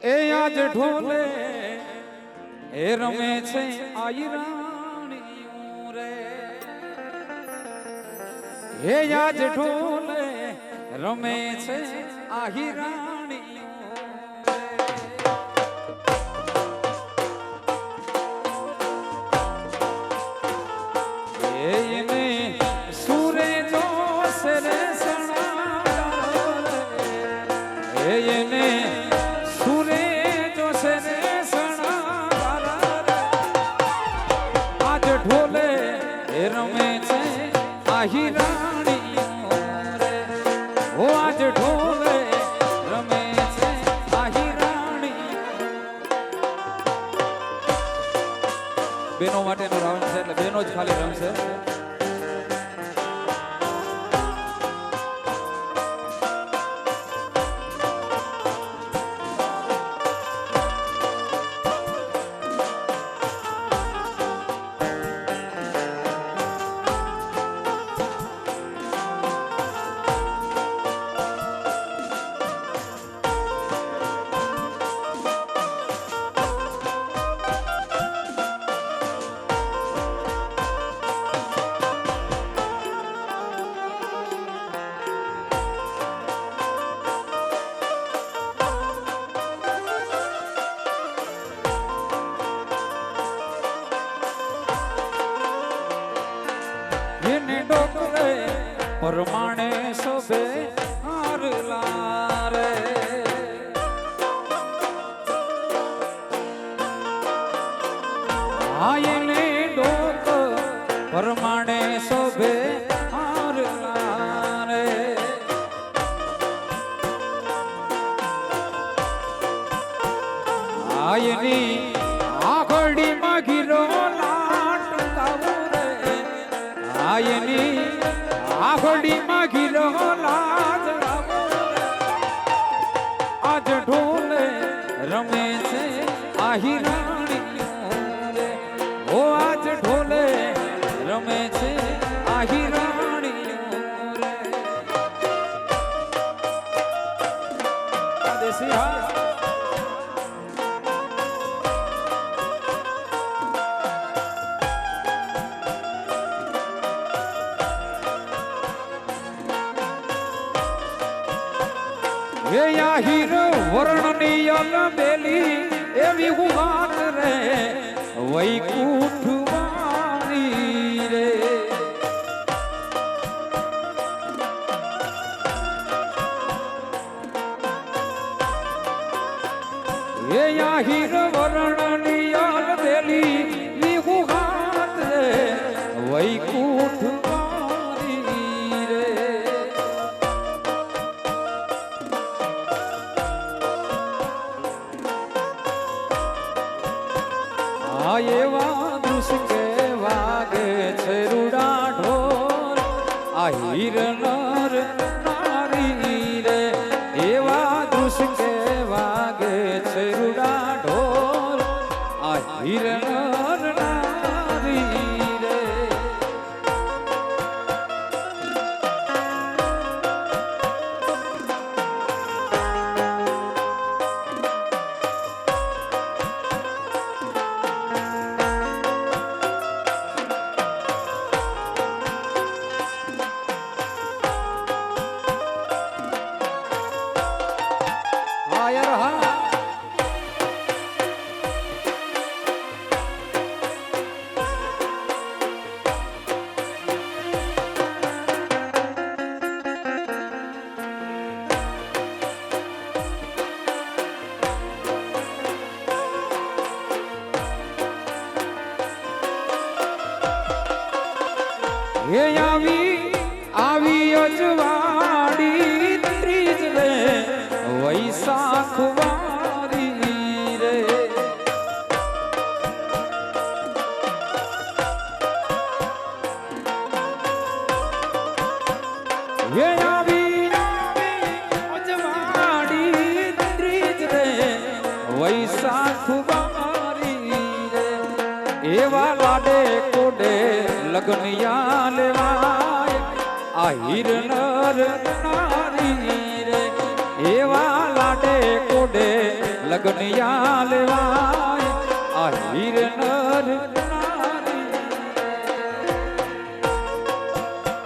એ આજ ઢોલે એ રમે છે આઈ રાણીઓ રે એ આજ ઢોલે રમે છે આહી રાણીઓ એને સુરે જોશે રે સણા એને સુરે જોશે રે સણા આજ ઢોલે એ રમે છે આહી રાણીઓ રે ઓ આજ ઢોલે રમે છે આહી રાણી બેનો માટેનો રાઉન્ડ છે એટલે બેનો જ ખાલી રમશે પરમાણે સભે હારલા રે આયને ડોક પરમાણે સભે હારલા રે આયની આઘડી માં ગીરો લાટ કાવો રે આયની આઘડી માં ગીરો લાજ આજ ઢોલે રમે છે આહી રાણીઓ રે ઓ આજ ઢોલે રમે છે આહી રાણીઓ રે દેશી હા એ આહીર વર્ણની અલબેલી એવી હું વાત રે વૈકુંઠ વાળી રે એ આહીર વર્ણની અલબેલી એવી હું વાત રે વૈકુંઠ એવા દુષ્કે વાગે છે રૂડા ઢોર આહીર નર નારી રે એવા દુષ્કે વાગે છે રૂડા ઢોર આહીર નર નારી રે એ આવી અજવાડી ત્રીજ રે વૈશાખ વારી રે એ આવી અજવાડી ત્રીજ રે વૈશાખ વારી રે એવા લાડે કોડે લગનિયા લેવાય આહીર નર નારી રે એવા લાડે કોડે લગનિયા લેવાય આ હીર નર નારી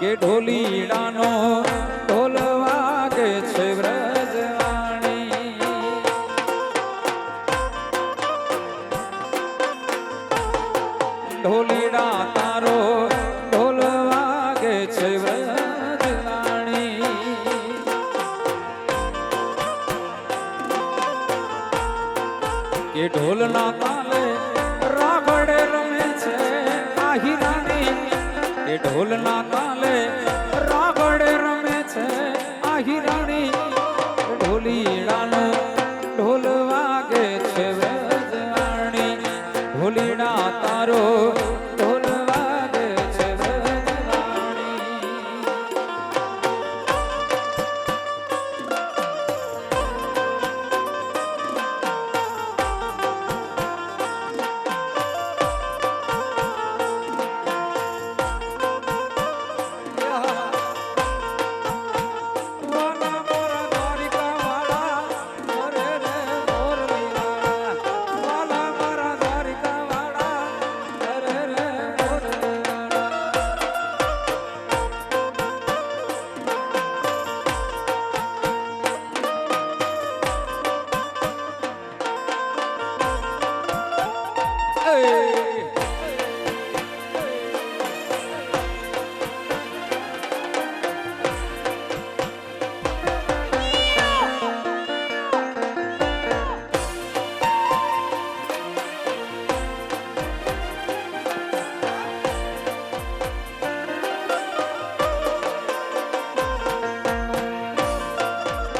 કે ઢોલીડાનો ઢોલ વાગે છે વ્રજવાણી ઢોલીડા તારો ઢોલ વાગે છે વ્રજવાણી કે ઢોલના તાલે રાગડે રમે છે આહી રાણી કે ઢોલના તાલે રાગડે રમે છે આહી રાણી ઢોલીડાનો ઢોલ વાગે છે વ્રજવાણી ઢોલીડા તારો ઢોલ વાગે છે વ્રજવાણી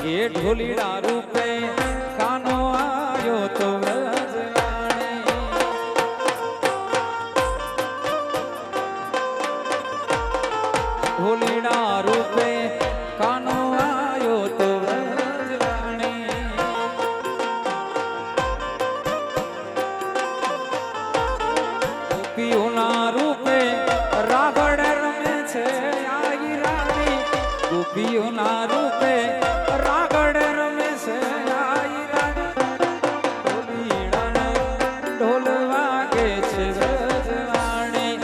એ ઢોલીડા રૂપે કાનો આવ્યો તો વ્રજવાણી ઢોલીડા રૂપે કાનો આવ્યો તો વ્રજવાણી ગોપીઓના રૂપે રાગડે રમે છે આઈ રાણી ગોપીઓના રૂપે રાગડે રમે છે આઈ રાણી ઢોલીડાનો ઢોલ વાગે છે વ્રજવાણી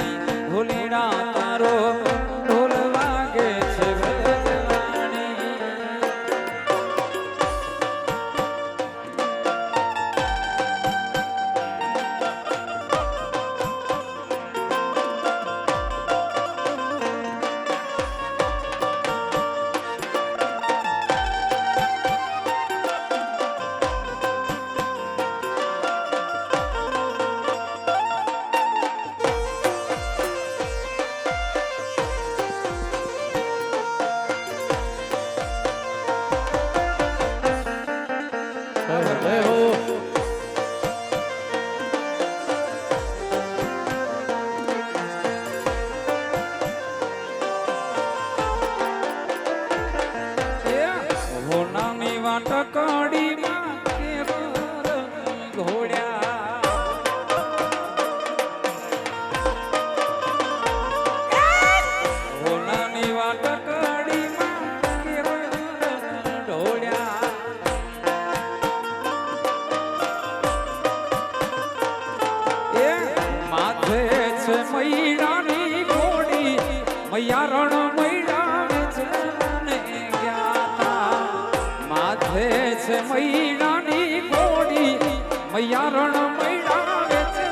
ઢોલીડા તારો ઢોલ વાગે છે વ્રજવાણી ટકડીમાં કેવર ઘોડ્યા હોનાની વાટકડીમાં કેવર ઢોળ્યા એ માથે છે મૈડાની ઘોડી મૈયા રણ મૈડા છે માથે છે મૈડાની ઘોડી મૈયારણ મૈડા છે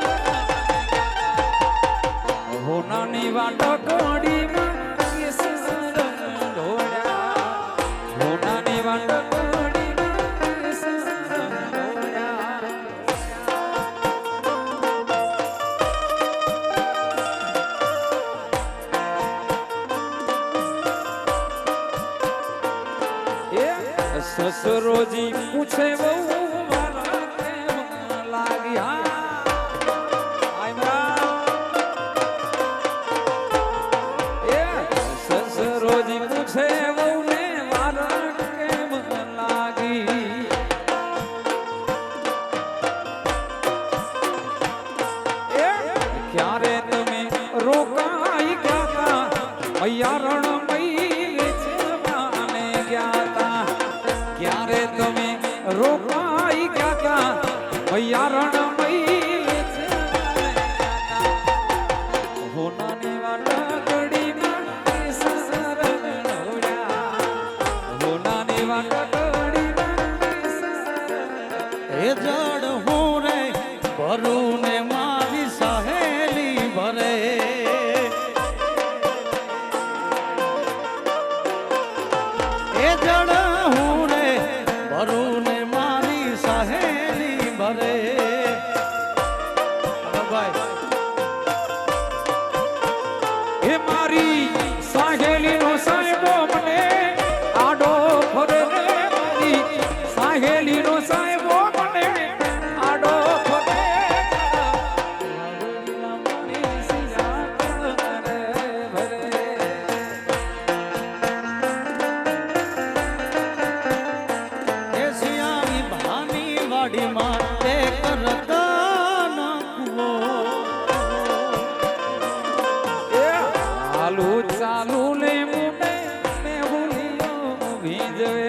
હોનાની વાટકડીમાં કેસર ઢોળ્યા હોનાની વાટકડીમાં કેસર ઢોળ્યા સસરોજી પૂછે બહુ મારા કેમ લાગે મૈયા રણમય હોનાની વાટકડીમાં કેસર ઢોળ્યા હોનાની વાટકડીમાં એ જડ હું રે ભરું ને મારી સહેલી ભરે એ જડ હું રે ભરું ને મારી સહેલી ભરે ભાઈ હે મારી સાહેલીનો સાહેબો મને આડો ફરે રે મારી સાહેલીનો સાહેબો મને આડો ફરે મારી સિયા કરે ભરે એ સિયાની ભાની વાડીમાં તે કરતા નાખવો ચાલુ ચાલુ ને મુને ને ભૂલિયો ભીજવે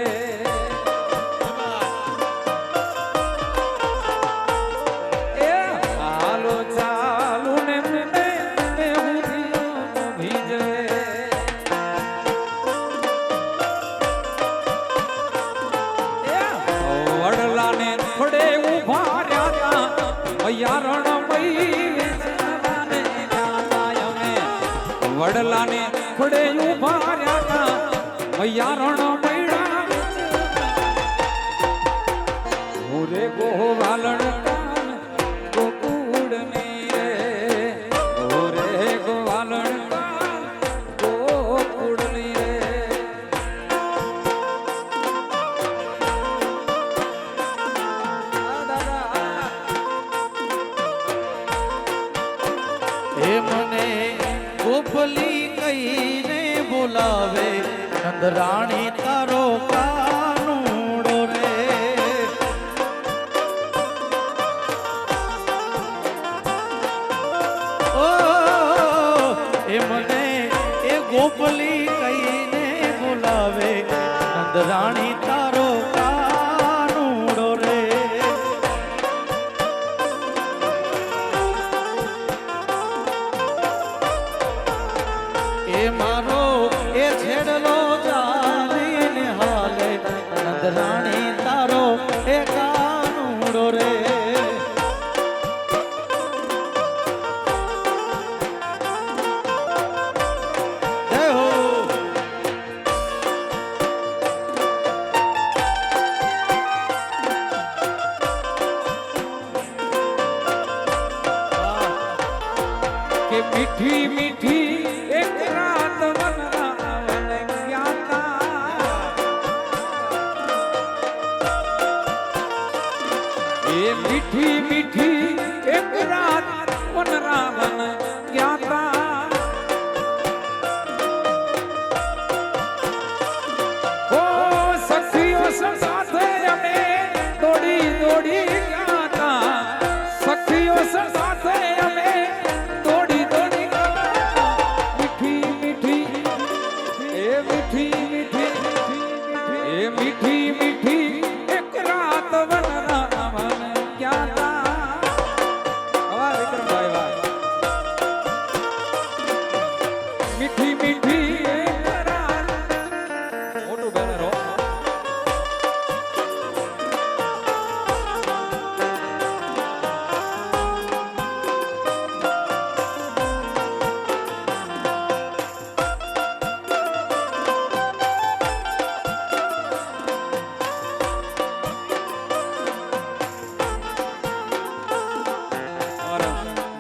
એ ચાલુ ચાલુ ને મુને ને ભૂલિયો ભીજવે એ વડલાને થોડે ઉભા રહ્યા મૈયા રણમય વડલાને ખડે ઉભા રહ્યા મૈયા રણ મૈડા ઓરે ગોવાલણ કાન ગોકુળ ને ઓરે ગોવાલણ કાન ગોકુળ ને એ મને ગોપલી કહીને બોલાવે નંદરાણી તારો કાનુડો રે ઓ એ મને એ ગોપલી કહીને બોલાવે નંદરાણી તારો કાનુડો રે એ મારો એ છેડલો ચાલીને હાલે નંદરાણી તારો એ કાનુડો રે જય હો કે મીઠી મીઠી એક રાત વનરાવન જ્ઞાતા એ મીઠી મીઠી એક રાત વનરાવન જ્ઞાતા ઓ સખીઓ સાથે અમે દોડી દોડી જ્ઞાતા સખીઓ સાથે અમે દોડી દોડી મીઠી મીઠી એ મીઠી મીઠી એ મીઠી મીઠી એક રાત વનરાવન જ્ઞાતા વાહ વિક્રમભાઈ વાહ મીઠી મીઠી એક રાત મોટું બેનર હો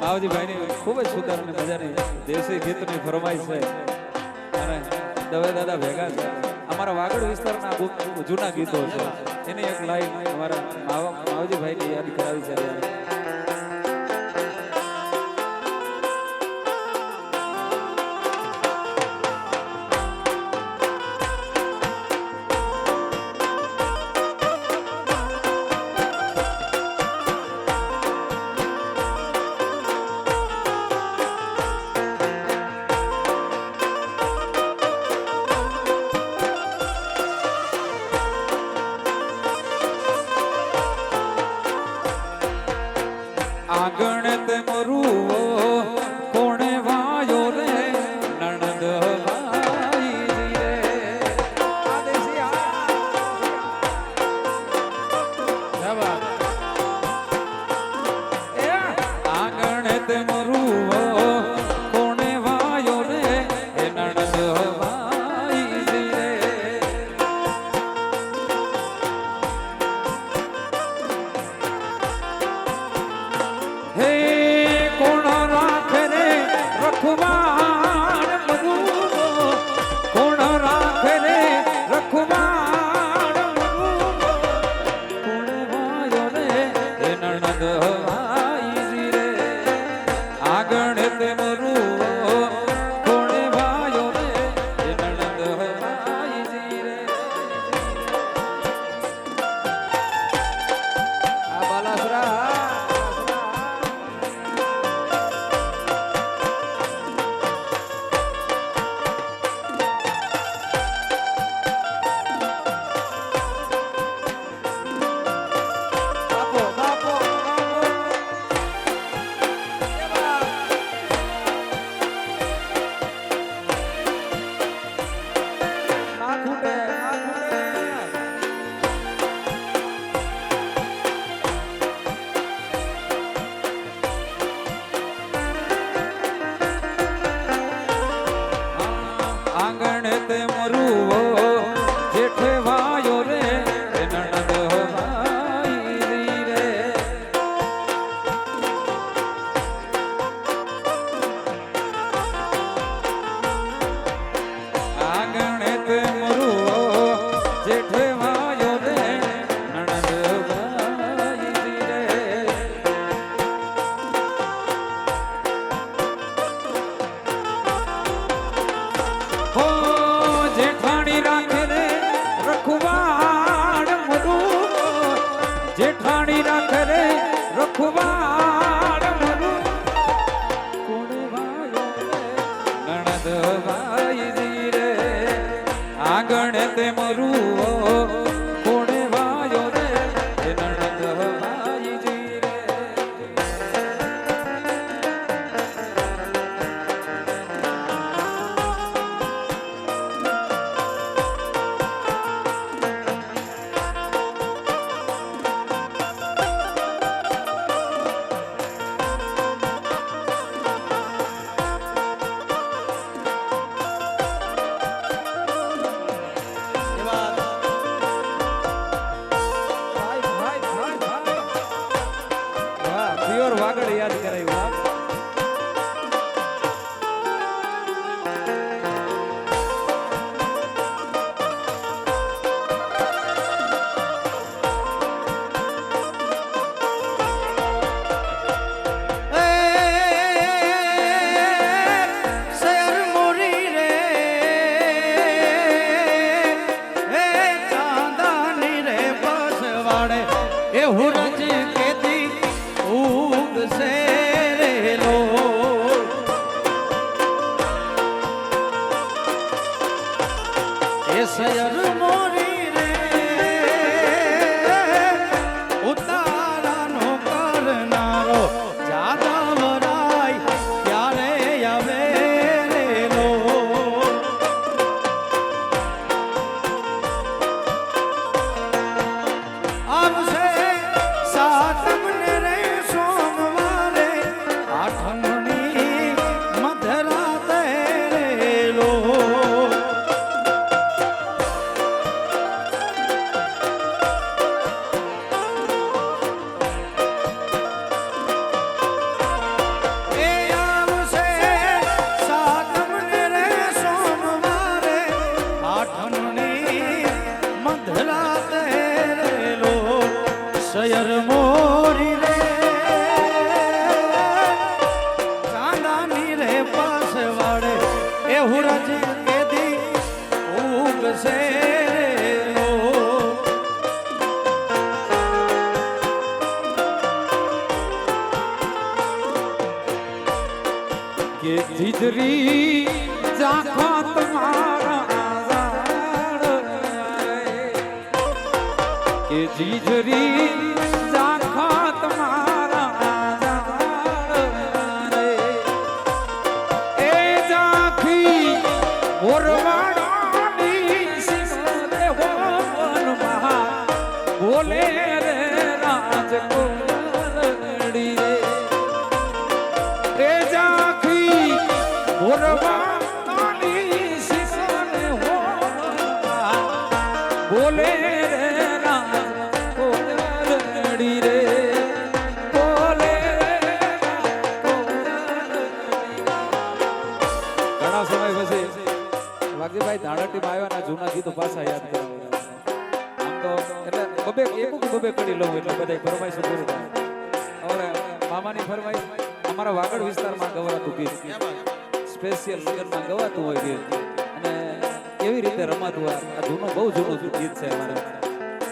માવજીભાઈની ખૂબ જ સુંદર અને મજાની દેશી ગીતની ફરમાઈશ છે અને દવે દાદા ભેગા છે અમારા વાગડ વિસ્તારના જૂના ગીતો છે એની એક લાઈન અમારા માવજીભાઈની યાદ કરાવી છે આગણ તે મરુવો કોણે વાયો રે નણંદ ભાઈ રે આ દેશી આગણ તે મરુવો કોણે વાયો રે એ નણંદ ભાઈ રે હે કોણ રાખે રે રખવાડ મરુવો કોણ રાખે રે રખવાડ મરુવો કોણ વાયો રે એ નણંદ ભાઈ રે આગળ તે મરુવો કોણ વાયો રે એ નણંદ ભાઈ રે આ બાલાસરા આંગણ તે મરુવો જેઠે વાયો રે એ નણંદ ભાઈ રે આંગણ તે મરુવો જેઠે વાયો રે નણંદ ભાઈ રે હો જેઠાણી રાખે રે રખવાડ મરુવો જેઠાણી રાખે રે રખવાડ મરુવો કોણે વાયો રે નણંદ ભાઈ રે આગણ તે મરુવો કોણે વાયો રે એ નણંદ ભાઈ રે પ્યોર વાગડ યાદ કરાયું શેર મોરી રે હે ચાંદાની રે બસવાડે એ હુરજ કેતી ઉગસે રેલો એ શેર મોરી રે ઉતારાનો કરનારો જાદા વરાય ત્યારે આવે રેલો આવશે સાતમને રે સોમવારે આઠમની મધરાતે રેલો એ આવશે સાતમને રે સોમવારે આઠમની મધરાતે રેલો શયર મોરી રે ચાંદાની રે પાસવાડે એ હુરજ કેદી ઉગશે રેલો કે જીજરી ઝાંખા તમારા આઝાડ કે જીજરી ઝાંખા તમારા આઝાડ બબે કરી લઉં એટલે બધા ફરમાઈશ પૂરું થાય. અમારા મામાની ફરમાઈશ અમારા વાગડ વિસ્તારમાં ગવાતું ગીત સ્પેશિયલ લગ્નમાં ગવાતું હોય ગીત અને કેવી રીતે રમાતું હોય આ જૂનું બહુ જૂનું ગીત છે અમારે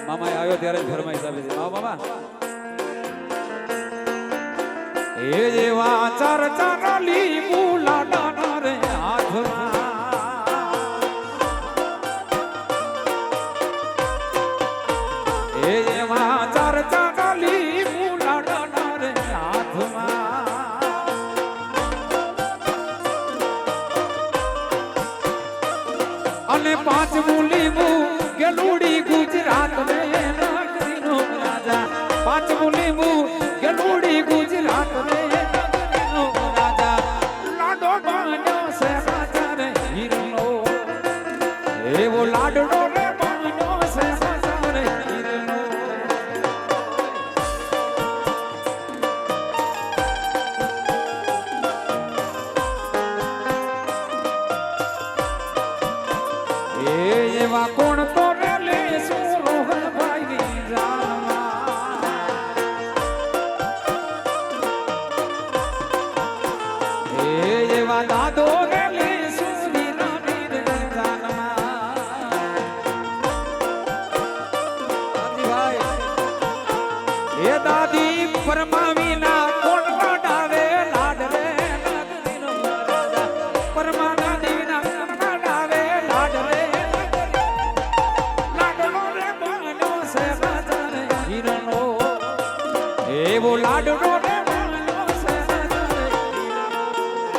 મામાએ આવ્યો ત્યારે જ ફરમાઈશ આપી હતી. મામા એ જેવા ચર્ચા લીંબુ લાડાના રે હાથમાં એ જેવા ચર્ચા લીંબુ લાડાના રે હાથમાં અને પાંચ લીંબુ ગલુડી ગુજરાત રે નગરીનો રાજા પાંચ લીંબુ ગલુડી ગુજરાત રે નગરીનો રાજા લાડો બન્યો છે રાજા રે હીરનો એવો લાડડો રે બન્યો છે રાજા રે હીરનો. એવા કોણ તો લે સુરોહનભાઈ ની જાનમાં એવા દાદો લે સુરી રાની રે જાનમાં એ દાદી પરમાવી ના કોણ લાડાવે લાડ રે નગરીનો રાજા પરમા દાદી ના લાડાવે લાડ રે એવો લાડનો